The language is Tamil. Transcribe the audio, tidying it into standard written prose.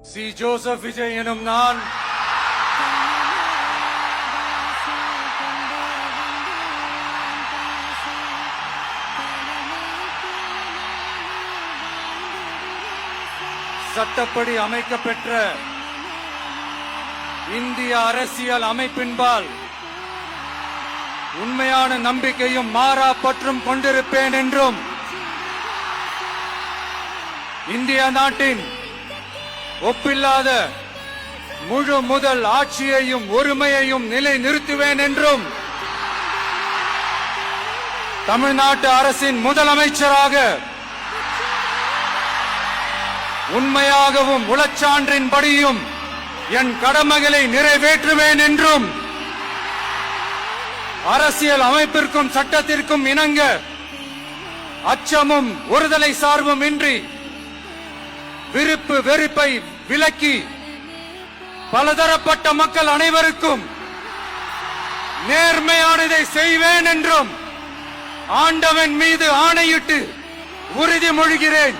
சி. ஜோசப் விஜய் எனும் நான் சட்டப்படி அமைக்கப்பெற்ற இந்திய அரசியல் அமைப்பின்பால் உண்மையான நம்பிக்கையும் மாறா பற்றும் கொண்டிருப்பேன் என்றும் இந்திய நாட்டின் ஒப்பில்லாத முழு முதல் ஆட்சியையும் ஒருமையையும் நிலை நிறுத்துவேன் என்றும் தமிழ்நாட்டு அரசின் முதலமைச்சராக உண்மையாகவும் உளச்சான்றின்படியும் என் கடமைகளை நிறைவேற்றுவேன் என்றும் அரசியல் அமைப்பிற்கும் சட்டத்திற்கும் இணங்க அச்சமும் ஒருதலை சார்பும் இன்றி விருப்பு வெறுப்பை விலக்கி பலதரப்பட்ட மக்கள் அனைவருக்கும் நேர்மையானதை செய்வேன் என்றும் ஆண்டவன் மீது ஆணையிட்டு உறுதிமொழிகிறேன்.